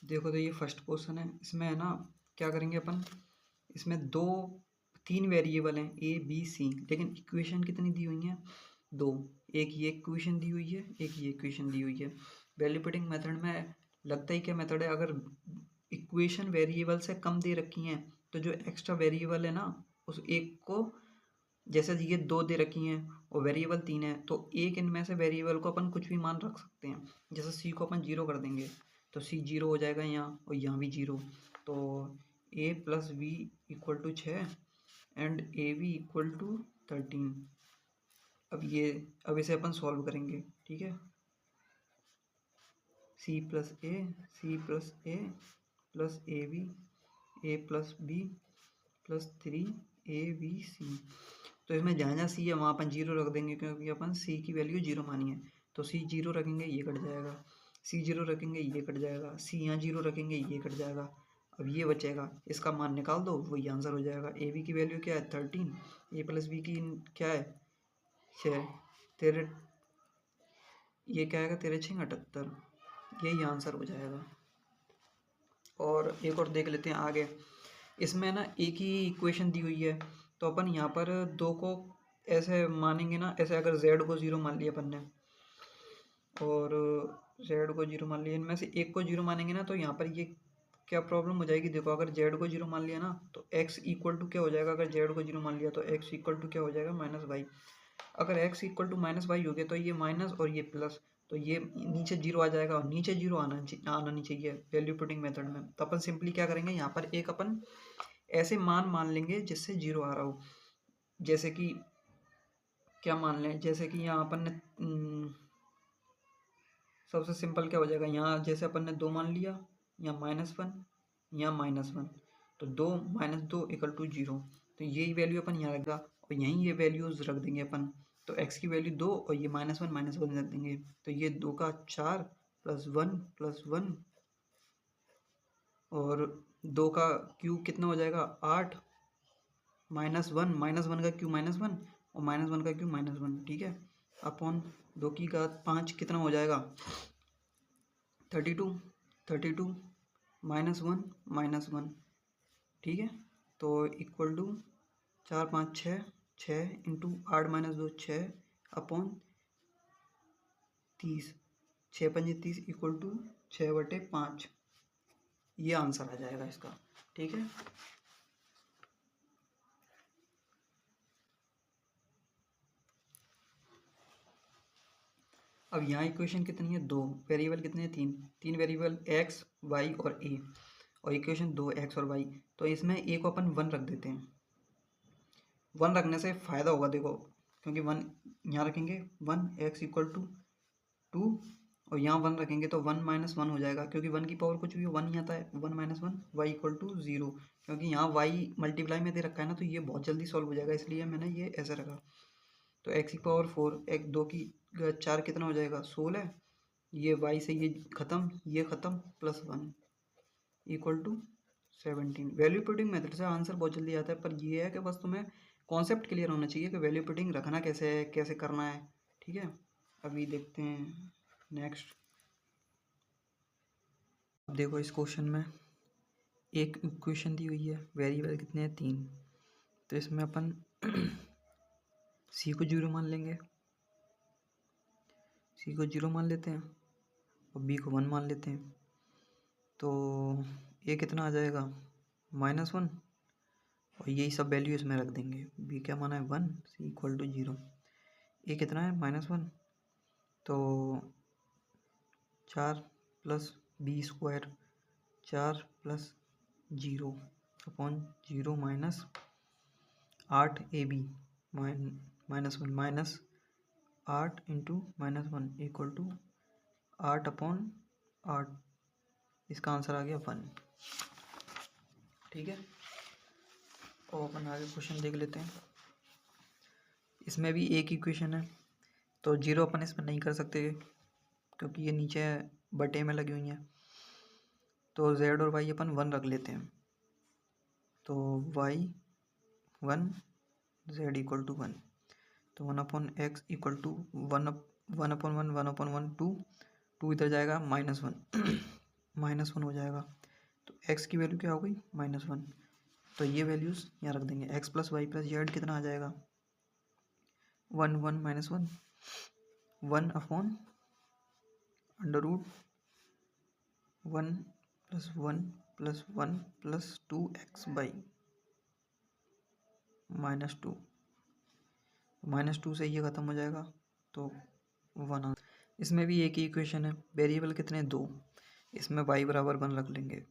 देखो तो ये फर्स्ट क्वेश्चन है, इसमें है ना क्या करेंगे अपन, इसमें तीन वेरिएबल हैं ए बी सी, लेकिन इक्वेशन कितनी दी हुई हैं, दो। एक ये इक्वेशन दी हुई है, एक ये इक्वेशन दी हुई है। वैल्यू पुटिंग मेथड में लगता ही क्या मेथड है, अगर इक्वेशन वेरिएबल से कम दे रखी हैं तो जो एक्स्ट्रा वेरिएबल है ना उस एक को, जैसे ये दो दे रखी हैं और वेरिएबल तीन है, तो एक इनमें से वेरिएबल को अपन कुछ भी मान रख सकते हैं। जैसे सी को अपन जीरो कर देंगे तो सी जीरो हो जाएगा यहाँ, और यहाँ भी जीरो। तो A plus B equal to 6 and A B equal to 13। अब इसे अपन सॉल्व करेंगे, ठीक है। C plus A plus A plus B plus 3 A B C. तो इसमें जहाँ जहाँ सी है वहाँ अपन जीरो रख देंगे, क्योंकि अपन सी की वैल्यू जीरो मानी है। तो सी जीरो रखेंगे ये कट जाएगा, सी जीरो रखेंगे ये कट जाएगा, सी यहाँ जीरो रखेंगे ये कट जाएगा। अब ये बचेगा, इसका मान निकाल दो, वही आंसर हो जाएगा। ए बी की वैल्यू क्या है 13, ए प्लस बी की क्या है 6, तेरे ये क्या आएगा, तेरे 6 78, यही आंसर हो जाएगा। और एक और देख लेते हैं आगे। इसमें ना एक ही इक्वेशन दी हुई है, तो अपन यहाँ पर दो को ऐसे मानेंगे ना, ऐसे अगर z को जीरो मान लिया अपन ने और z को जीरो मान लिया, इनमें से एक को जीरो मानेंगे ना, तो यहाँ पर ये क्या प्रॉब्लम हो जाएगी। देखो अगर z को जीरो मान लिया ना तो x इक्वल टू क्या हो जाएगा, अगर z को जीरो मान लिया तो x इक्वल टू क्या हो जाएगा -y। अगर x इक्वल टू -y हो गया तो ये माइनस और ये प्लस, तो ये नीचे जीरो आ जाएगा और नीचे जीरो आना नहीं चाहिए वैल्यू पुटिंग मेथड में। तो अपन सिंपली क्या करेंगे, यहाँ पर एक अपन ऐसे मान लेंगे जिससे जीरो आ रहा हो। जैसे कि क्या मान लें, जैसे कि यहाँ अपन ने सबसे सिंपल क्या हो जाएगा, यहाँ जैसे अपन ने 2 मान लिया, यहाँ -1, यहाँ -1, तो 2 - 2 इक्वल टू 0। तो यही वैल्यू अपन यहाँ रख देगा और यहीं ये वैल्यूज रख देंगे अपन। तो x की वैल्यू 2 और ये -1 रख देंगे। तो ये 2 का 4 +1 +1 और 2 का क्यूब कितना हो जाएगा 8, -1 का क्यूब -1 और -1 का क्यूब -1, ठीक है। अपॉन 2 की घात 5 कितना हो जाएगा 32 -1 ठीक है। तो इक्वल टू 4 5 6 इंटू 8 - 2 6 अपॉन 30, 6 पंजे 30 इक्वल टू 6/5। ये आंसर आ जाएगा इसका, ठीक है। अब यहाँ इक्वेशन कितनी है, दो वेरिएबल कितने हैं, तीन वेरिएबल x y और a, और इक्वेशन 2 x और y। तो इसमें a को अपन 1 रख देते हैं। 1 रखने से फ़ायदा होगा देखो, क्योंकि 1 यहाँ रखेंगे 1 x इक्वल टू 2 और यहाँ 1 रखेंगे तो 1 - 1 हो जाएगा, क्योंकि 1 की पावर कुछ भी 1 ही आता है। 1 - 1 y इक्वल टू 0, क्योंकि यहाँ y मल्टीप्लाई में दे रखा है ना, तो ये बहुत जल्दी सॉल्व हो जाएगा, इसलिए मैंने ये ऐसे रखा। तो x की पावर 4, एक 2 की 4 कितना हो जाएगा 16, ये y से ये ख़त्म +1 equal to 17। Value putting method से आंसर बहुत जल्दी आता है, पर ये है कि बस तुम्हें कॉन्सेप्ट क्लियर होना चाहिए कि वैल्यू पुटिंग रखना कैसे है, कैसे करना है, ठीक है। अभी देखते हैं नेक्स्ट। अब देखो इस क्वेश्चन में एक इक्वेशन दी हुई है, वेरिएबल कितने हैं 3। तो इसमें अपन सी को 0 मान लेंगे, सी को 0 मान लेते हैं और बी को 1 मान लेते हैं। तो ये कितना आ जाएगा -1 और यही सब वैल्यू इसमें रख देंगे। बी क्या माना है 1, सी इक्वल टू 0। ए कितना है -1, तो 4 + b², 4 + 0 upon 0 -8 AB -1 -8 into -1 equal to 8/8। इसका आंसर आ गया 1, ठीक है। और अपन आगे क्वेश्चन देख लेते हैं। इसमें भी एक इक्वेशन है, तो 0 अपन इसमें नहीं कर सकते क्योंकि ये नीचे बटे में लगी हुई हैं। तो z और y अपन 1 रख लेते हैं, तो y 1 z इक्वल टू 1। तो 1/x इक्वल टू 1/1 1/1 2 इधर जाएगा -1 -1 हो जाएगा। तो x की वैल्यू क्या हो गई -1। तो ये वैल्यूज़ यहाँ रख देंगे। x plus Y plus Z कितना आ जाएगा 1 1 -1 1 upon under root 1 plus 1 plus 1 plus 2x by -2। -2 से ये ख़त्म हो जाएगा तो 1। इसमें भी एक ही इक्वेशन है, वेरिएबल कितने 2, इसमें y बराबर 1 रख लेंगे।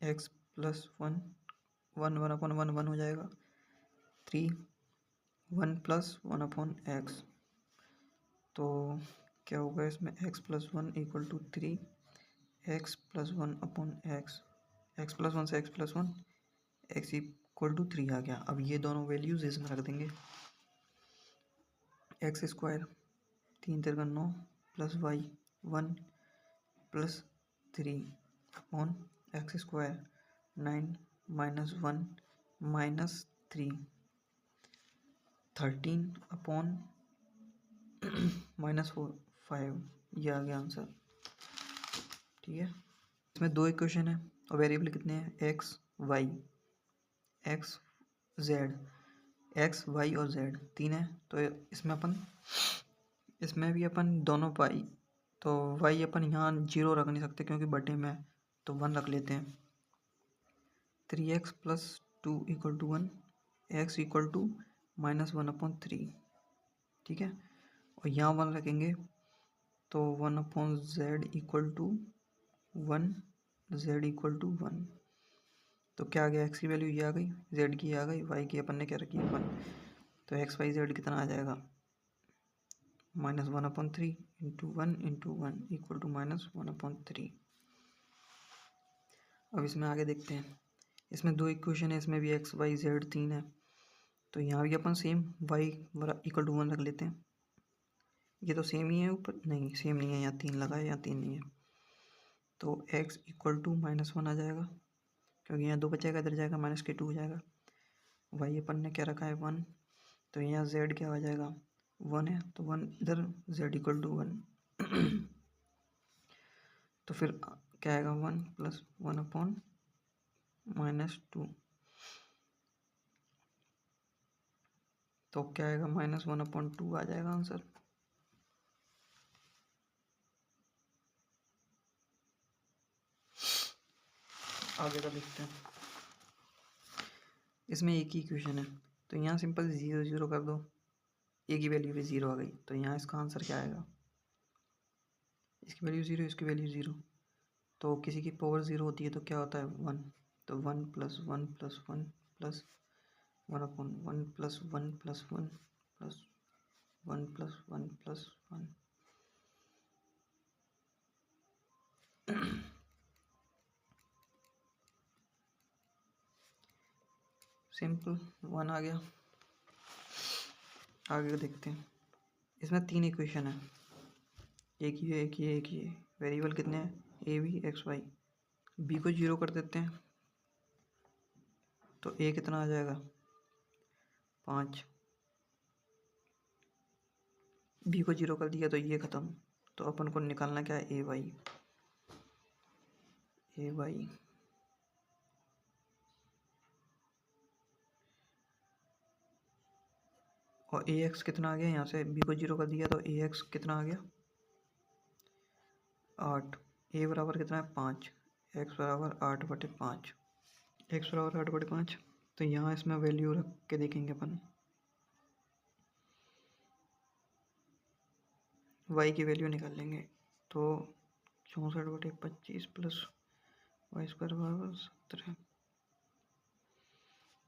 x प्लस 1 1 1 अपॉन 1 1 हो जाएगा 3 1 प्लस 1 अपॉन एक्स। तो क्या होगा इसमें x plus 1 equal to 3 x plus 1 upon X plus 1 से x plus 1 x equal to 3 आ गया। अब ये दोनों वैल्यूज इसमें रख देंगे। X square 3 3 9 plus Y 1 plus 3 upon X square 9 -1 -3 13 अपॉन -5। ये आ गया आंसर। ठीक है, इसमें 2 इक्वेशन है और वेरिएबल कितने हैं X Y X Z X Y और जेड 3 है। तो इसमें भी अपन दोनों पाई, तो वाई अपन यहाँ 0 रख नहीं सकते क्योंकि बटे में, तो 1 रख लेते हैं। 3x plus 2 equal to 1 X equal to -1 upon 3। ठीक है, और यहाँ 1 रखेंगे तो 1 upon Z equal to 1 Z equal to 1। तो क्या आ गया, एक्स की वैल्यू ये आ गई, जेड की आ गई, वाई की अपन ने क्या रखी है 1। तो एक्स वाई जेड कितना आ जाएगा -1 upon 3 into 1 equal to -1 upon 3। अब इसमें आगे देखते हैं। इसमें 2 इक्वेशन है, इसमें भी एक्स वाई जेड 3 है। तो यहाँ भी अपन सेम वाई इक्वल टू 1 रख लेते हैं। ये तो सेम ही है, ऊपर नहीं सेम नहीं है, यहाँ 3 लगा है, यहाँ 3 नहीं है। तो x इक्वल टू -1 आ जाएगा क्योंकि यहाँ 2 बचेगा, इधर जाएगा -2 हो जाएगा। y अपन ने क्या रखा है 1, तो यहाँ z क्या आ जाएगा 1 है, तो 1 इधर z इक्वल टू 1। तो फिर क्या आएगा 1 प्लस 1 अपॉन -2। तो क्या आएगा -1 अपॉन 2 आ जाएगा आंसर। आगे का देखते हैं। इसमें एक ही इक्वेशन है, तो यहाँ सिंपल 0 0 कर दो, ए की वैल्यू भी 0 आ गई। तो यहाँ इसका आंसर क्या आएगा, इसकी वैल्यू 0 इसकी वैल्यू 0। तो किसी की पावर 0 होती है तो क्या होता है 1। तो 1 plus 1 plus 1 plus 1 upon 1 plus 1 plus 1 plus 1 plus 1 plus 1। Simple 1 आ गया। आगे का देखते हैं। इसमें 3 इक्वेशन है, एक ही है एक ही है एक ही है। वेरिएबल कितने हैं A B X Y. B को 0 कर देते हैं तो ए कितना आ जाएगा 5। बी को 0 कर दिया तो ये ख़त्म। तो अपन को निकालना क्या है ए वाई और ए एक्स कितना आ गया, यहाँ से बी को 0 कर दिया तो ए एक्स कितना आ गया 8। ए बराबर कितना है 5, एक्स बराबर 8/5। एक्स बराबर 8/5। तो यहाँ इसमें वैल्यू रख के देखेंगे अपन, वाई की वैल्यू निकाल लेंगे। तो 64/25 प्लस वाई स्क्वायर बराबर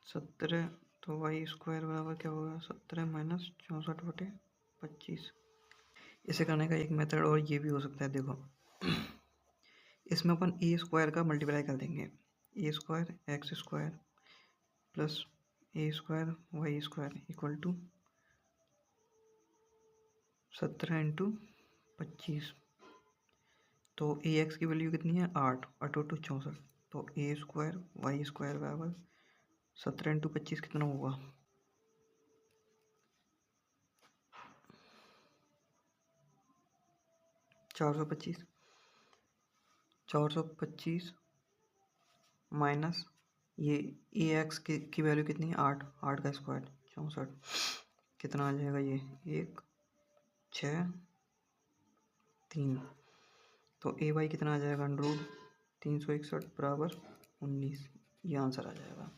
17। तो वाई स्क्वायर बराबर क्या होगा 17 माइनस 64/25। इसे करने का एक मेथड और ये भी हो सकता है, देखो इसमें अपन ए स्क्वायर का मल्टीप्लाई कर देंगे। A square X square plus A square Y square equal to 17 into 25। तो ए एक्स की वैल्यू कितनी है 8, 8 टू 64। तो ए स्क्वायर वाई स्क्वायर बराबर 17 इंटू 25 कितना होगा 425। 425 माइनस ये ए एक्स की वैल्यू कितनी है 8, 8 का स्क्वायर 64, कितना आ जाएगा ये 1 6 3। तो ए वाई कितना आ जाएगा अंडर रूट 361 बराबर 19, ये आंसर आ जाएगा।